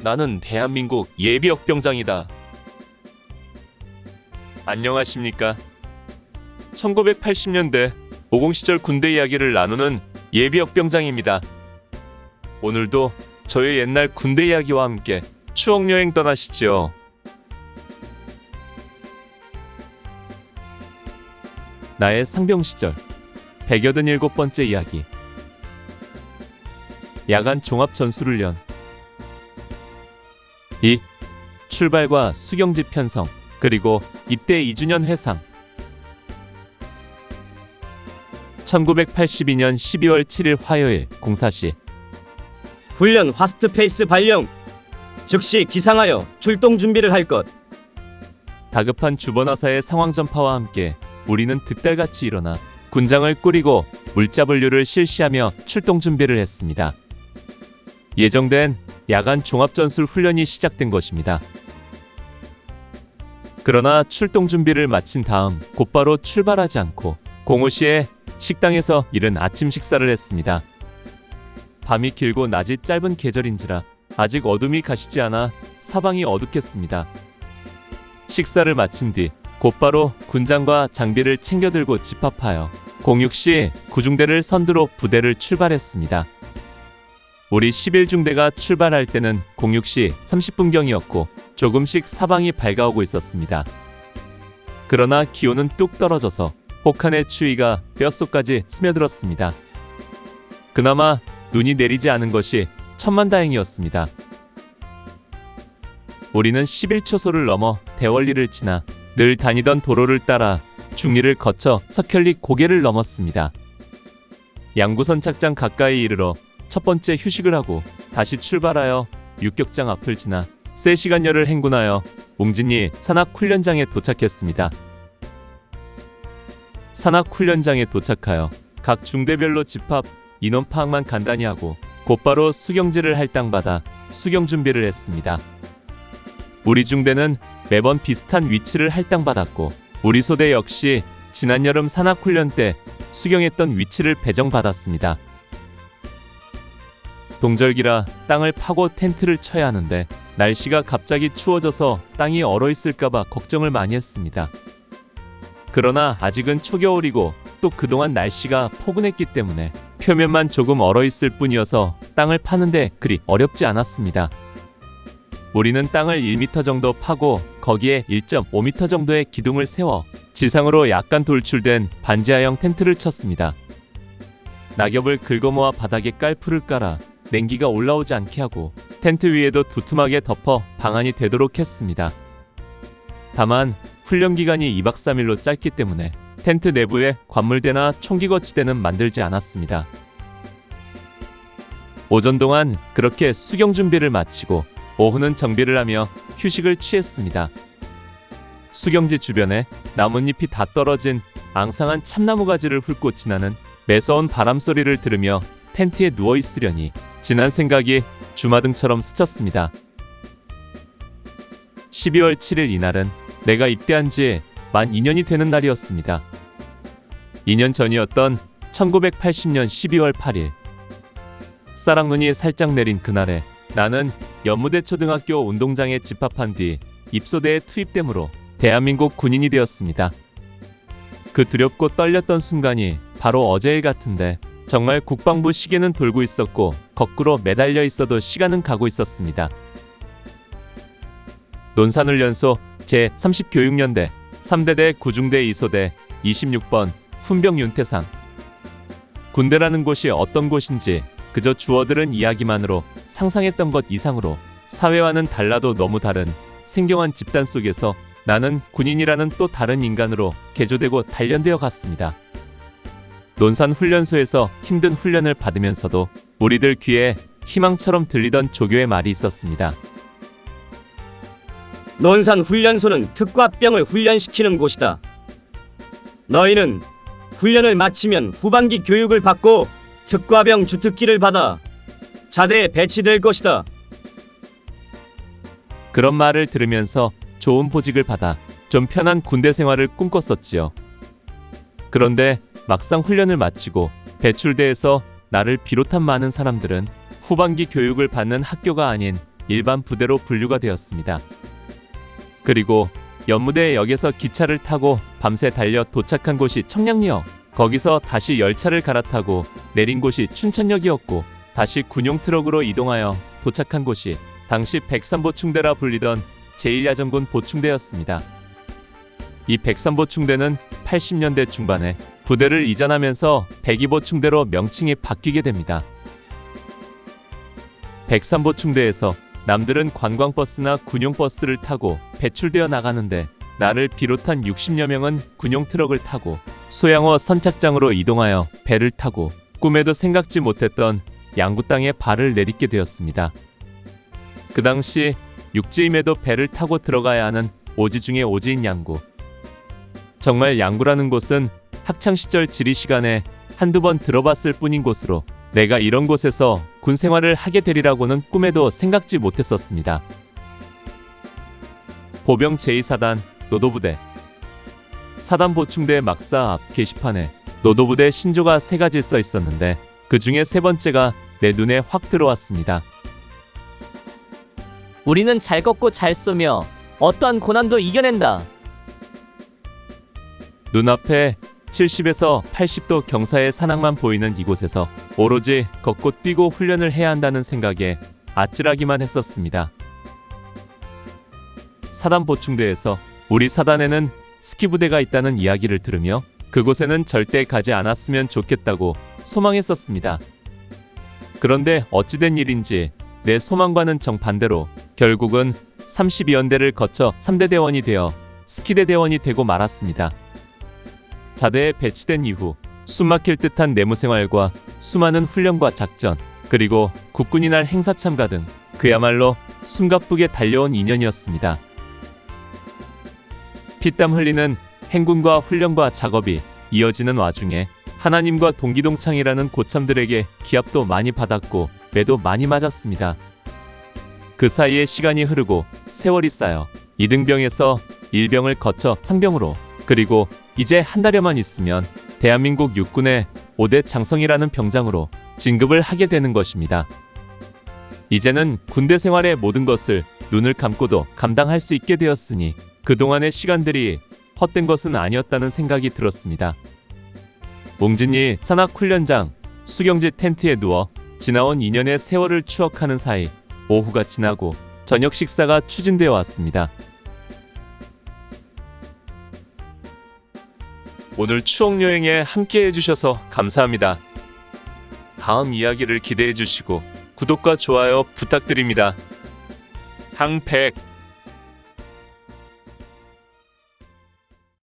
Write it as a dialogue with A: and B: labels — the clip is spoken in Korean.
A: 나는 대한민국 예비역병장이다. 안녕하십니까? 1980년대 50 시절 군대 이야기를 나누는 예비역병장입니다. 오늘도 저의 옛날 군대 이야기와 함께 추억여행 떠나시죠. 나의 상병 시절 187번째 이야기. 야간 종합 전술훈련. 2. 출발과 수경지 편성, 그리고 입대 2주년 회상. 1982년 12월 7일 화요일 04시.
B: 훈련 화스트 페이스 발령. 즉시 기상하여 출동 준비를 할 것.
A: 다급한 주번화사의 상황 전파와 함께 우리는 득달같이 일어나 군장을 꾸리고 물자 분류를 실시하며 출동 준비를 했습니다. 예정된 야간 종합전술 훈련이 시작된 것입니다. 그러나 출동 준비를 마친 다음 곧바로 출발하지 않고 05시에 식당에서 이른 아침 식사를 했습니다. 밤이 길고 낮이 짧은 계절인지라 아직 어둠이 가시지 않아 사방이 어둡겠습니다. 식사를 마친 뒤 곧바로 군장과 장비를 챙겨 들고 집합하여 06시 구중대를 선두로 부대를 출발했습니다. 우리 11중대가 출발할 때는 06시 30분경이었고 조금씩 사방이 밝아오고 있었습니다. 그러나 기온은 뚝 떨어져서 혹한의 추위가 뼛속까지 스며들었습니다. 그나마 눈이 내리지 않은 것이 천만다행이었습니다. 우리는 11초소를 넘어 대월리를 지나 늘 다니던 도로를 따라 중리를 거쳐 석현리 고개를 넘었습니다. 양구선 착장 가까이 이르러 첫 번째 휴식을 하고 다시 출발하여 육격장 앞을 지나 3시간여를 행군하여 웅진리 산악훈련장에 도착했습니다. 산악훈련장에 도착하여 각 중대별로 집합, 인원 파악만 간단히 하고 곧바로 수경지를 할당받아 수경 준비를 했습니다. 우리 중대는 매번 비슷한 위치를 할당받았고 우리 소대 역시 지난 여름 산악훈련 때 수경했던 위치를 배정받았습니다. 동절기라 땅을 파고 텐트를 쳐야 하는데 날씨가 갑자기 추워져서 땅이 얼어있을까봐 걱정을 많이 했습니다. 그러나 아직은 초겨울이고 또 그동안 날씨가 포근했기 때문에 표면만 조금 얼어있을 뿐이어서 땅을 파는데 그리 어렵지 않았습니다. 우리는 땅을 1m 정도 파고 거기에 1.5m 정도의 기둥을 세워 지상으로 약간 돌출된 반지하형 텐트를 쳤습니다. 낙엽을 긁어모아 바닥에 깔풀을 깔아 냉기가 올라오지 않게 하고 텐트 위에도 두툼하게 덮어 방안이 되도록 했습니다. 다만 훈련 기간이 2박 3일로 짧기 때문에 텐트 내부에 관물대나 총기 거치대는 만들지 않았습니다. 오전 동안 그렇게 수경 준비를 마치고 오후는 정비를 하며 휴식을 취했습니다. 수경지 주변에 나뭇잎이 다 떨어진 앙상한 참나무 가지를 훑고 지나는 매서운 바람 소리를 들으며 텐트에 누워 있으려니 지난 생각이 주마등처럼 스쳤습니다. 12월 7일 이날은 내가 입대한 지 만 2년이 되는 날이었습니다. 2년 전이었던 1980년 12월 8일. 쌀랑눈이 살짝 내린 그날에 나는 연무대 초등학교 운동장에 집합한 뒤 입소대에 투입됨으로 대한민국 군인이 되었습니다. 그 두렵고 떨렸던 순간이 바로 어제일 같은데 정말 국방부 시계는 돌고 있었고 거꾸로 매달려 있어도 시간은 가고 있었습니다. 논산훈련소 제30교육연대 3대대 구중대 2소대 26번 훈병 윤태상. 군대라는 곳이 어떤 곳인지 그저 주워들은 이야기만으로 상상했던 것 이상으로 사회와는 달라도 너무 다른 생경한 집단 속에서 나는 군인이라는 또 다른 인간으로 개조되고 단련되어 갔습니다. 논산훈련소에서 힘든 훈련을 받으면서도 우리들 귀에 희망처럼 들리던 조교의 말이 있었습니다.
B: 논산훈련소는 특과병을 훈련시키는 곳이다. 너희는 훈련을 마치면 후반기 교육을 받고 특과병 주특기를 받아 자대에 배치될 것이다.
A: 그런 말을 들으면서 좋은 보직을 받아 좀 편한 군대 생활을 꿈꿨었지요. 그런데 막상 훈련을 마치고 배출대에서 나를 비롯한 많은 사람들은 후반기 교육을 받는 학교가 아닌 일반 부대로 분류가 되었습니다. 그리고 연무대역에서 기차를 타고 밤새 달려 도착한 곳이 청량리역, 거기서 다시 열차를 갈아타고 내린 곳이 춘천역이었고 다시 군용 트럭으로 이동하여 도착한 곳이 당시 103보충대라 불리던 제1야전군 보충대였습니다. 이 103보충대는 80년대 중반에 부대를 이전하면서 102보충대로 명칭이 바뀌게 됩니다. 103보충대에서 남들은 관광버스나 군용버스를 타고 배출되어 나가는데 나를 비롯한 60여 명은 군용 트럭을 타고 소양호 선착장으로 이동하여 배를 타고 꿈에도 생각지 못했던 양구 땅에 발을 내딛게 되었습니다. 그 당시 육지임에도 배를 타고 들어가야 하는 오지 중의 오지인 양구. 정말 양구라는 곳은 학창시절 지리 시간에 한두 번 들어봤을 뿐인 곳으로 내가 이런 곳에서 군 생활을 하게 되리라고는 꿈에도 생각지 못했었습니다. 보병 제2사단 노도부대. 사단 보충대 막사 앞 게시판에 노도부대 신조가 3가지 써 있었는데 그 중에 3번째가 내 눈에 확 들어왔습니다.
C: 우리는 잘 걷고 잘 쏘며 어떠한 고난도 이겨낸다.
A: 눈앞에 70에서 80도 경사의 산악만 보이는 이곳에서 오로지 걷고 뛰고 훈련을 해야 한다는 생각에 아찔하기만 했었습니다. 사단 보충대에서 우리 사단에는 스키 부대가 있다는 이야기를 들으며 그곳에는 절대 가지 않았으면 좋겠다고 소망했었습니다. 그런데 어찌된 일인지 내 소망과는 정반대로 결국은 32연대를 거쳐 3대 대원이 되어 스키대 대원이 되고 말았습니다. 자대에 배치된 이후 숨막힐 듯한 내무생활과 수많은 훈련과 작전, 그리고 국군이 날 행사 참가 등 그야말로 숨가쁘게 달려온 2년이었습니다. 피땀 흘리는 행군과 훈련과 작업이 이어지는 와중에 하나님과 동기동창이라는 고참들에게 기합도 많이 받았고 매도 많이 맞았습니다. 그 사이에 시간이 흐르고 세월이 쌓여 2등병에서 1병을 거쳐 상병으로, 그리고 이제 한 달여만 있으면 대한민국 육군의 5대 장성이라는 병장으로 진급을 하게 되는 것입니다. 이제는 군대 생활의 모든 것을 눈을 감고도 감당할 수 있게 되었으니 그동안의 시간들이 헛된 것은 아니었다는 생각이 들었습니다. 몽진리 산악훈련장 수경지 텐트에 누워 지나온 2년의 세월을 추억하는 사이 오후가 지나고 저녁 식사가 추진되어 왔습니다. 오늘 추억여행에 함께 해주셔서 감사합니다. 다음 이야기를 기대해 주시고 구독과 좋아요 부탁드립니다. 항백